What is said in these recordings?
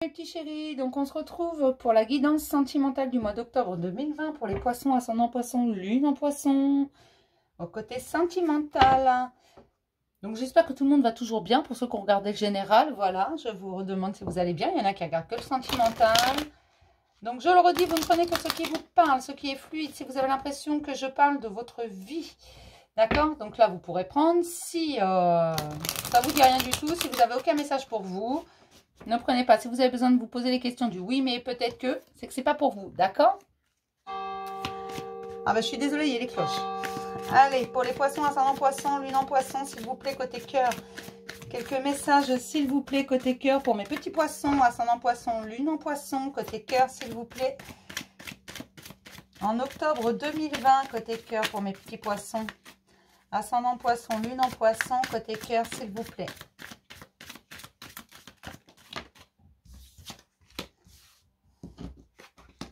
Mes petits chéris, donc on se retrouve pour la guidance sentimentale du mois d'octobre 2020 pour les poissons, ascendant poisson, lune en poisson, au côté sentimental. Donc j'espère que tout le monde va toujours bien. Pour ceux qui ont regardé le général, voilà, je vous redemande si vous allez bien. Il y en a qui regardent que le sentimental. Donc je le redis, vous ne prenez que ce qui vous parle, ce qui est fluide. Si vous avez l'impression que je parle de votre vie, d'accord? Donc là, vous pourrez prendre. Si ça vous dit rien du tout, si vous n'avez aucun message pour vous, ne prenez pas. Si vous avez besoin de vous poser les questions du oui, mais peut-être que, c'est que c'est pas pour vous, d'accord? Ah bah je suis désolée, il y a les cloches. Allez, pour les poissons, ascendant poisson, lune en poisson, s'il vous plaît, côté cœur. Quelques messages, s'il vous plaît, côté cœur pour mes petits poissons, ascendant poisson, lune en poisson, côté cœur, s'il vous plaît. En octobre 2020, côté cœur pour mes petits poissons, ascendant poisson, lune en poisson, côté cœur, s'il vous plaît.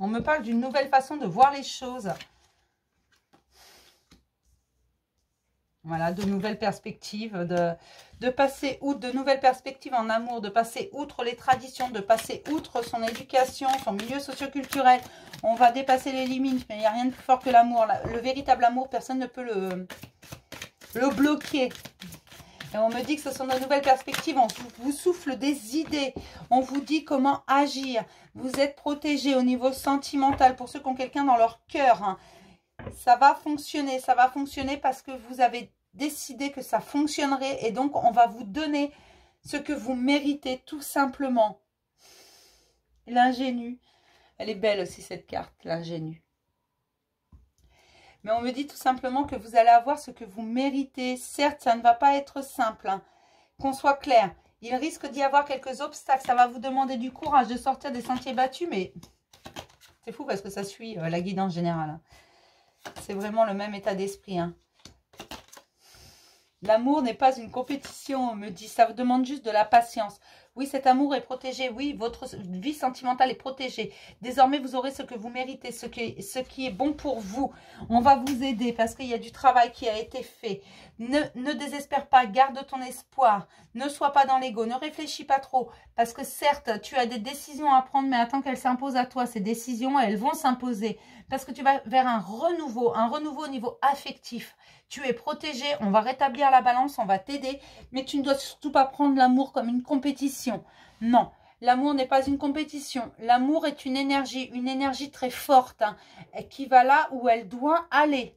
On me parle d'une nouvelle façon de voir les choses. Voilà, de nouvelles perspectives, de passer outre, de nouvelles perspectives en amour, de passer outre les traditions, de passer outre son éducation, son milieu socioculturel. On va dépasser les limites, mais il n'y a rien de plus fort que l'amour. Le véritable amour, personne ne peut le bloquer. Et on me dit que ce sont de nouvelles perspectives, on vous souffle des idées, on vous dit comment agir. Vous êtes protégé au niveau sentimental pour ceux qui ont quelqu'un dans leur cœur. Hein. Ça va fonctionner parce que vous avez décidé que ça fonctionnerait et donc on va vous donner ce que vous méritez tout simplement. L'ingénu, elle est belle aussi cette carte, l'ingénu. Mais on me dit tout simplement que vous allez avoir ce que vous méritez. Certes, ça ne va pas être simple, hein. Qu'on soit clair. Il risque d'y avoir quelques obstacles. Ça va vous demander du courage de sortir des sentiers battus. Mais c'est fou parce que ça suit la guidance générale. Hein. C'est vraiment le même état d'esprit. Hein. L'amour n'est pas une compétition, on me dit. Ça vous demande juste de la patience. Oui, cet amour est protégé. Oui, votre vie sentimentale est protégée. Désormais, vous aurez ce que vous méritez, ce qui est bon pour vous. On va vous aider parce qu'il y a du travail qui a été fait. Ne désespère pas, garde ton espoir. Ne sois pas dans l'ego, ne réfléchis pas trop. Parce que certes, tu as des décisions à prendre, mais attends qu'elles s'imposent à toi. Ces décisions, elles vont s'imposer. Parce que tu vas vers un renouveau au niveau affectif. Tu es protégé, on va rétablir la balance, on va t'aider. Mais tu ne dois surtout pas prendre l'amour comme une compétition. Non, l'amour n'est pas une compétition. L'amour est une énergie très forte, hein, qui va là où elle doit aller.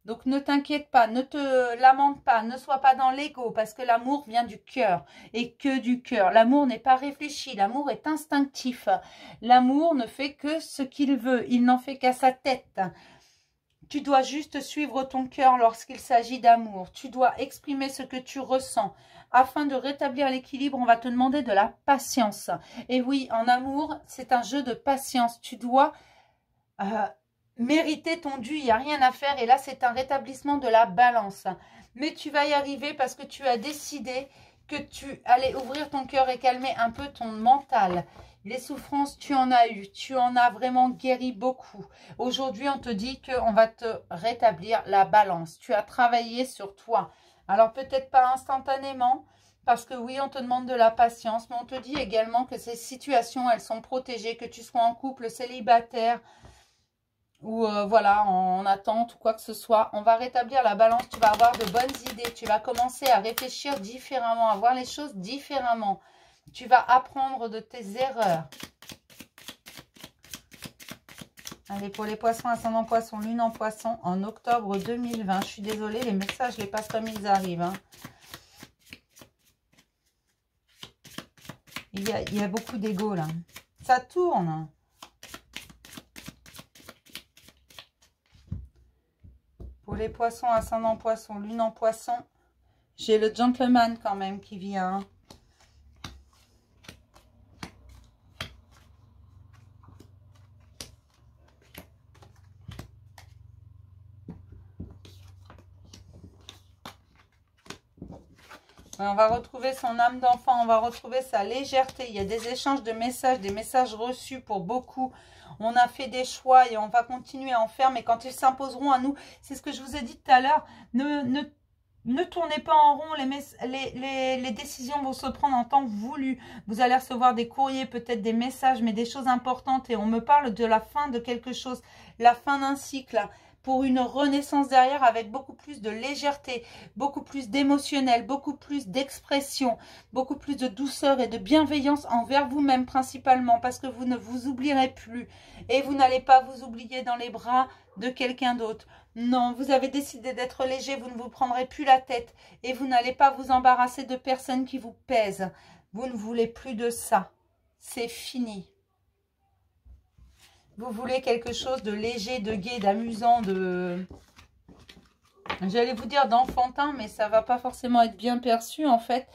Donc ne t'inquiète pas, ne te lamente pas, ne sois pas dans l'ego, parce que l'amour vient du cœur et que du cœur. L'amour n'est pas réfléchi, l'amour est instinctif. L'amour ne fait que ce qu'il veut, il n'en fait qu'à sa tête. Tu dois juste suivre ton cœur lorsqu'il s'agit d'amour. Tu dois exprimer ce que tu ressens. Afin de rétablir l'équilibre, on va te demander de la patience. Et oui, en amour, c'est un jeu de patience. Tu dois mériter ton dû. Il n'y a rien à faire. Et là, c'est un rétablissement de la balance. Mais tu vas y arriver parce que tu as décidé que tu allais ouvrir ton cœur et calmer un peu ton mental. Les souffrances, tu en as eu. Tu en as vraiment guéri beaucoup. Aujourd'hui, on te dit qu'on va te rétablir la balance. Tu as travaillé sur toi. Alors, peut-être pas instantanément, parce que oui, on te demande de la patience, mais on te dit également que ces situations, elles sont protégées, que tu sois en couple, célibataire, ou voilà, en attente ou quoi que ce soit. On va rétablir la balance. Tu vas avoir de bonnes idées. Tu vas commencer à réfléchir différemment, à voir les choses différemment. Tu vas apprendre de tes erreurs. Allez, pour les poissons, ascendant poisson, lune en poisson, en octobre 2020. Je suis désolée, les messages, je les passe comme ils arrivent. Hein. Il y a beaucoup d'ego, là. Ça tourne. Pour les poissons, ascendant poisson, lune en poisson, j'ai le gentleman quand même qui vient. On va retrouver son âme d'enfant, on va retrouver sa légèreté. Il y a des échanges de messages, des messages reçus pour beaucoup. On a fait des choix et on va continuer à en faire, mais quand ils s'imposeront à nous, c'est ce que je vous ai dit tout à l'heure, ne Ne tournez pas en rond, les décisions vont se prendre en temps voulu. Vous allez recevoir des courriers, peut-être des messages, mais des choses importantes. Et on me parle de la fin de quelque chose, la fin d'un cycle, pour une renaissance derrière avec beaucoup plus de légèreté, beaucoup plus d'émotionnel, beaucoup plus d'expression, beaucoup plus de douceur et de bienveillance envers vous-même principalement, parce que vous ne vous oublierez plus. Et vous n'allez pas vous oublier dans les bras de quelqu'un d'autre. Non, vous avez décidé d'être léger, vous ne vous prendrez plus la tête et vous n'allez pas vous embarrasser de personnes qui vous pèsent. Vous ne voulez plus de ça. C'est fini. Vous voulez quelque chose de léger, de gai, d'amusant, de... J'allais vous dire d'enfantin, mais ça ne va pas forcément être bien perçu en fait.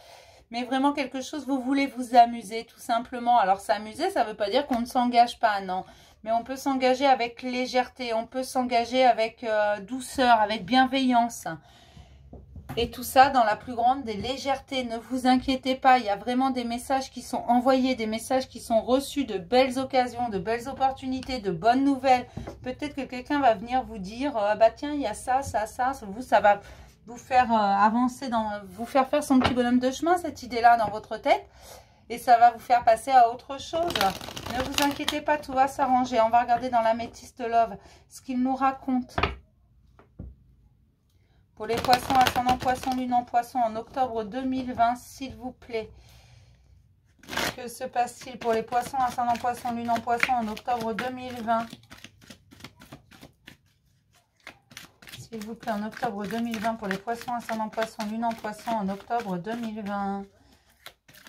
Mais vraiment quelque chose, vous voulez vous amuser tout simplement. Alors s'amuser, ça ne veut pas dire qu'on ne s'engage pas, non. Mais on peut s'engager avec légèreté, on peut s'engager avec douceur, avec bienveillance. Et tout ça dans la plus grande des légèretés. Ne vous inquiétez pas, il y a vraiment des messages qui sont envoyés, des messages qui sont reçus, de belles occasions, de belles opportunités, de bonnes nouvelles. Peut-être que quelqu'un va venir vous dire, bah tiens, il y a ça, ça, ça. Vous, ça va vous faire avancer, vous faire faire son petit bonhomme de chemin, cette idée-là dans votre tête. Et ça va vous faire passer à autre chose. Ne vous inquiétez pas, tout va s'arranger. On va regarder dans l'Améthyste Love ce qu'il nous raconte. Pour les poissons, ascendant poisson, lune en poisson en octobre 2020, s'il vous plaît. Que se passe-t-il pour les poissons, ascendant poisson, lune en poisson en octobre 2020? S'il vous plaît, en octobre 2020 pour les poissons, ascendant poisson, lune en poisson en octobre 2020.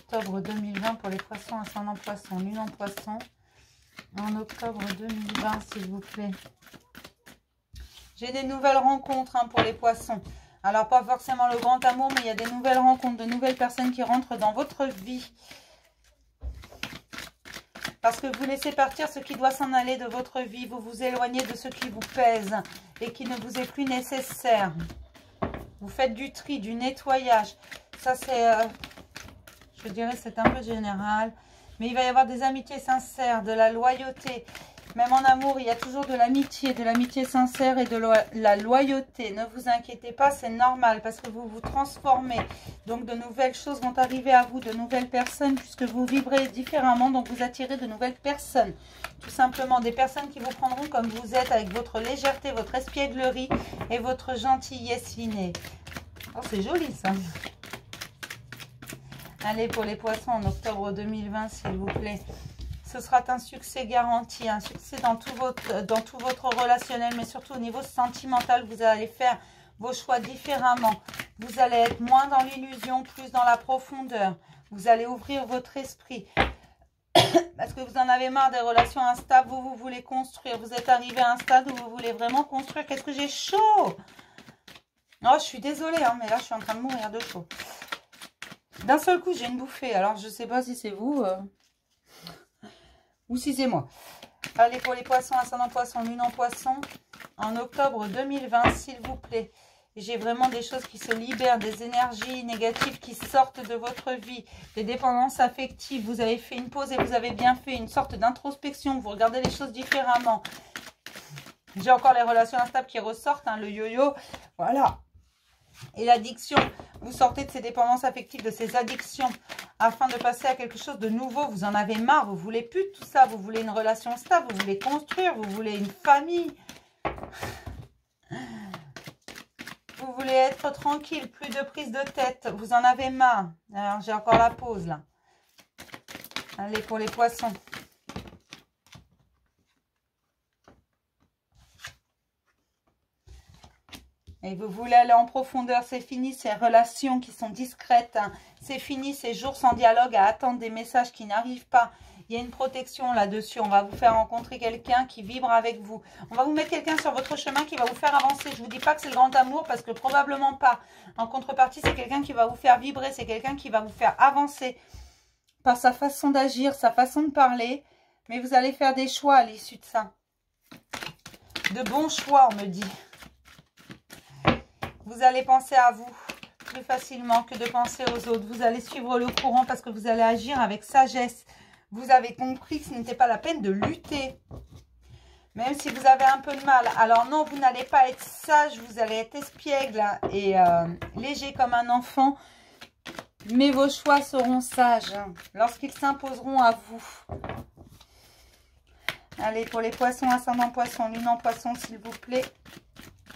Octobre 2020 pour les poissons, ascendant poisson, lune en poisson. En octobre 2020, s'il vous plaît. J'ai des nouvelles rencontres pour les poissons. Alors, pas forcément le grand amour, mais il y a des nouvelles rencontres, de nouvelles personnes qui rentrent dans votre vie. Parce que vous laissez partir ce qui doit s'en aller de votre vie. Vous vous éloignez de ce qui vous pèse et qui ne vous est plus nécessaire. Vous faites du tri, du nettoyage. Ça, c'est... je dirais c'est un peu général, mais il va y avoir des amitiés sincères, de la loyauté. Même en amour, il y a toujours de l'amitié sincère et de la loyauté. Ne vous inquiétez pas, c'est normal parce que vous vous transformez. Donc de nouvelles choses vont arriver à vous, de nouvelles personnes, puisque vous vibrez différemment. Donc vous attirez de nouvelles personnes. Tout simplement, des personnes qui vous prendront comme vous êtes, avec votre légèreté, votre espièglerie et votre gentillesse innée. Oh, c'est joli ça. Allez, pour les poissons en octobre 2020, s'il vous plaît. Ce sera un succès garanti, un succès dans tout votre relationnel, mais surtout au niveau sentimental. Vous allez faire vos choix différemment. Vous allez être moins dans l'illusion, plus dans la profondeur. Vous allez ouvrir votre esprit. Parce que vous en avez marre des relations instables. Vous voulez construire. Vous êtes arrivé à un stade où vous voulez vraiment construire. Qu'est-ce que j'ai chaud! Oh, je suis désolée, mais là, je suis en train de mourir de chaud. D'un seul coup, j'ai une bouffée. Alors, je ne sais pas si c'est vous ou si c'est moi. Allez, pour les poissons, ascendant poisson, lune en poisson, en octobre 2020, s'il vous plaît. J'ai vraiment des choses qui se libèrent, des énergies négatives qui sortent de votre vie, des dépendances affectives. Vous avez fait une pause et vous avez bien fait, une sorte d'introspection. Vous regardez les choses différemment. J'ai encore les relations instables qui ressortent, le yo-yo. Voilà. Et l'addiction, vous sortez de ces dépendances affectives, de ces addictions, afin de passer à quelque chose de nouveau. Vous en avez marre, vous voulez plus de tout ça, vous voulez une relation stable, vous voulez construire, vous voulez une famille. Vous voulez être tranquille, plus de prise de tête, vous en avez marre. Alors j'ai encore la pause là. Allez, pour les poissons. Et vous voulez aller en profondeur, c'est fini ces relations qui sont discrètes. C'est fini ces jours sans dialogue à attendre des messages qui n'arrivent pas. Il y a une protection là-dessus. On va vous faire rencontrer quelqu'un qui vibre avec vous. On va vous mettre quelqu'un sur votre chemin qui va vous faire avancer. Je ne vous dis pas que c'est le grand amour parce que probablement pas. En contrepartie, c'est quelqu'un qui va vous faire vibrer. C'est quelqu'un qui va vous faire avancer par sa façon d'agir, sa façon de parler. Mais vous allez faire des choix à l'issue de ça. De bons choix, on me dit. Vous allez penser à vous plus facilement que de penser aux autres. Vous allez suivre le courant parce que vous allez agir avec sagesse. Vous avez compris que ce n'était pas la peine de lutter. Même si vous avez un peu de mal. Alors non, vous n'allez pas être sage, vous allez être espiègle et léger comme un enfant. Mais vos choix seront sages lorsqu'ils s'imposeront à vous. Allez, pour les poissons, ascendant poisson, lune en poisson, s'il vous plaît.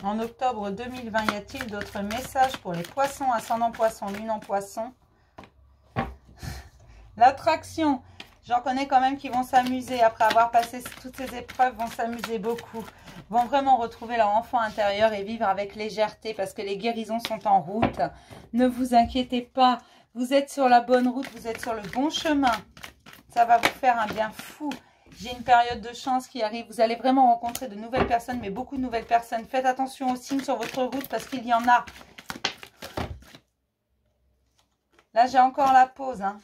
En octobre 2020, y a-t-il d'autres messages pour les poissons, ascendant poisson, lune en poisson? L'attraction. J'en connais quand même qui vont s'amuser après avoir passé toutes ces épreuves, vont s'amuser beaucoup. Vont vraiment retrouver leur enfant intérieur et vivre avec légèreté parce que les guérisons sont en route. Ne vous inquiétez pas, vous êtes sur la bonne route, vous êtes sur le bon chemin. Ça va vous faire un bien fou. J'ai une période de chance qui arrive. Vous allez vraiment rencontrer de nouvelles personnes, mais beaucoup de nouvelles personnes. Faites attention aux signes sur votre route parce qu'il y en a. Là, j'ai encore la pause, hein.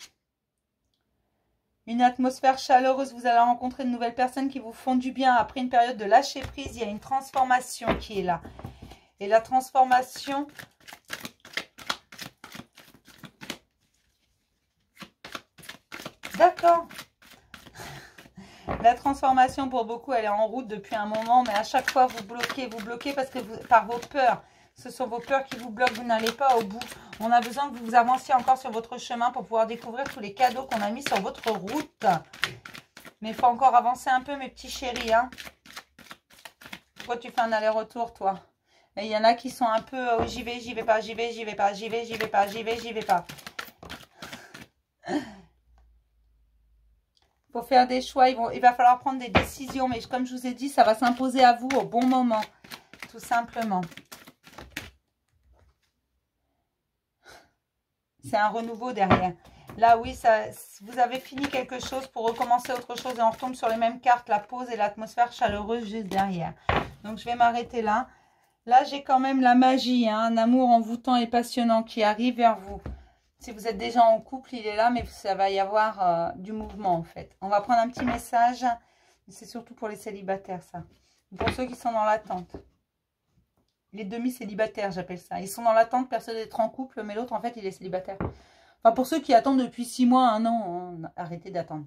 Une atmosphère chaleureuse, vous allez rencontrer de nouvelles personnes qui vous font du bien. Après une période de lâcher prise, il y a une transformation qui est là. Et la transformation, d'accord. La transformation pour beaucoup, elle est en route depuis un moment, mais à chaque fois vous bloquez parce que par vos peurs. Ce sont vos peurs qui vous bloquent, vous n'allez pas au bout. On a besoin que vous avanciez encore sur votre chemin pour pouvoir découvrir tous les cadeaux qu'on a mis sur votre route. Mais il faut encore avancer un peu, mes petits chéris. Hein. Pourquoi tu fais un aller-retour, toi? Et il y en a qui sont un peu, oh, j'y vais pas, j'y vais pas, j'y vais pas. Il faut faire des choix, il va falloir prendre des décisions. Mais comme je vous ai dit, ça va s'imposer à vous au bon moment. Tout simplement. C'est un renouveau derrière. Là, oui, vous avez fini quelque chose pour recommencer autre chose. Et on retombe sur les mêmes cartes, la pause et l'atmosphère chaleureuse juste derrière. Donc, je vais m'arrêter là. Là, j'ai quand même la magie, hein, un amour envoûtant et passionnant qui arrive vers vous. Si vous êtes déjà en couple, il est là, mais ça va y avoir du mouvement, en fait. On va prendre un petit message. C'est surtout pour les célibataires, ça. Pour ceux qui sont dans l'attente. Les demi-célibataires, j'appelle ça. Ils sont dans l'attente, personne d'être en couple, mais l'autre, en fait, il est célibataire. Enfin, pour ceux qui attendent depuis 6 mois, 1 an, arrêtez d'attendre.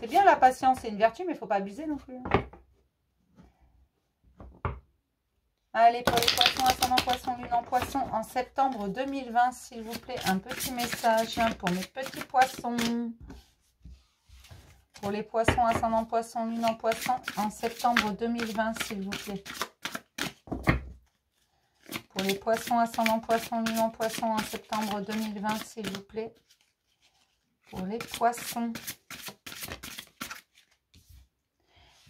C'est bien la patience, c'est une vertu, mais il ne faut pas abuser non plus. Allez, pour les poissons, ascendant poisson, lune en poisson, en septembre 2020, s'il vous plaît, un petit message pour mes petits poissons. Pour les poissons, ascendant poisson, lune en poisson, en septembre 2020, s'il vous plaît. Pour les poissons, ascendant poisson, lune en poisson, en septembre 2020, s'il vous plaît. Pour les poissons.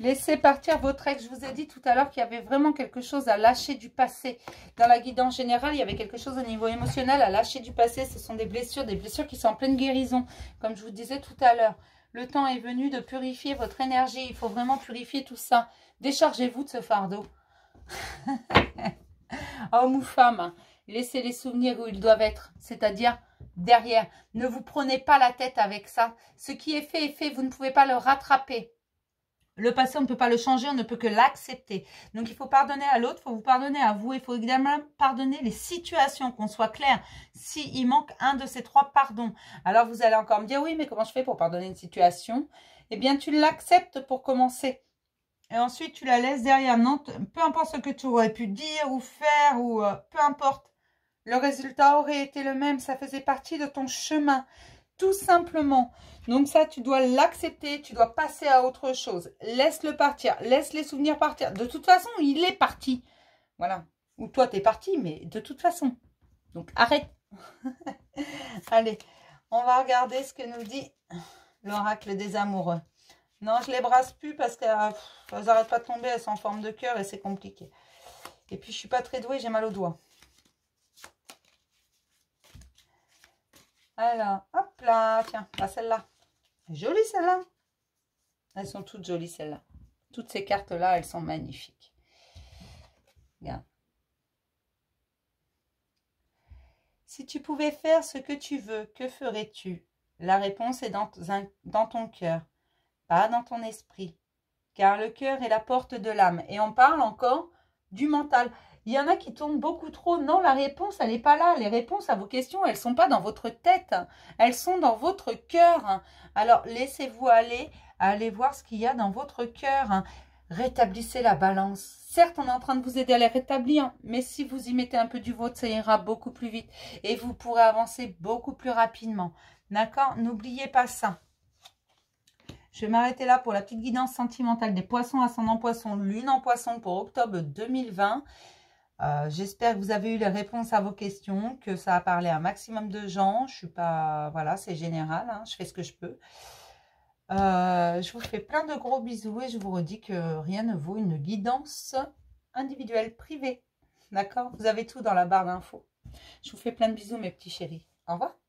Laissez partir votre ex. Je vous ai dit tout à l'heure qu'il y avait vraiment quelque chose à lâcher du passé. Dans la guidance générale, il y avait quelque chose au niveau émotionnel à lâcher du passé. Ce sont des blessures qui sont en pleine guérison, comme je vous disais tout à l'heure. Le temps est venu de purifier votre énergie. Il faut vraiment purifier tout ça. Déchargez-vous de ce fardeau. Homme ou femme, laissez les souvenirs où ils doivent être, c'est-à-dire derrière. Ne vous prenez pas la tête avec ça. Ce qui est fait, vous ne pouvez pas le rattraper. Le passé, on ne peut pas le changer, on ne peut que l'accepter. Donc, il faut pardonner à l'autre, il faut vous pardonner à vous. Il faut également pardonner les situations, qu'on soit clair. S'il manque un de ces 3 pardons, alors vous allez encore me dire, oui, mais comment je fais pour pardonner une situation? Eh bien, tu l'acceptes pour commencer. Et ensuite, tu la laisses derrière. Non, peu importe ce que tu aurais pu dire ou faire, ou peu importe. Le résultat aurait été le même. Ça faisait partie de ton chemin. Tout simplement. Donc ça, tu dois l'accepter. Tu dois passer à autre chose. Laisse-le partir. Laisse les souvenirs partir. De toute façon, il est parti. Voilà. Ou toi, tu es parti, mais de toute façon. Donc, arrête. Allez, on va regarder ce que nous dit l'oracle des amoureux. Non, je les brasse plus parce qu'elles n'arrêtent pas de tomber. Elles sont en forme de cœur et c'est compliqué. Et puis, je suis pas très douée. J'ai mal aux doigts. Alors, hop là, tiens, pas celle-là. Jolie celle-là. Elles sont toutes jolies celles-là. Toutes ces cartes-là, elles sont magnifiques. Regarde. Si tu pouvais faire ce que tu veux, que ferais-tu? La réponse est dans ton cœur, pas dans ton esprit. Car le cœur est la porte de l'âme. Et on parle encore du mental. Il y en a qui tournent beaucoup trop. Non, la réponse, elle n'est pas là. Les réponses à vos questions, elles ne sont pas dans votre tête. Elles sont dans votre cœur. Alors, laissez-vous aller. Allez voir ce qu'il y a dans votre cœur. Hein. Rétablissez la balance. Certes, on est en train de vous aider à les rétablir, mais si vous y mettez un peu du vôtre, ça ira beaucoup plus vite. Et vous pourrez avancer beaucoup plus rapidement. D'accord? N'oubliez pas ça. Je vais m'arrêter là pour la petite guidance sentimentale des poissons, ascendant poisson, lune en poisson pour octobre 2020. J'espère que vous avez eu les réponses à vos questions, que ça a parlé à un maximum de gens. Je suis pas... Voilà, c'est général, hein, je fais ce que je peux. Je vous fais plein de gros bisous et je vous redis que rien ne vaut une guidance individuelle privée. D'accord? Vous avez tout dans la barre d'infos. Je vous fais plein de bisous, mes petits chéris. Au revoir.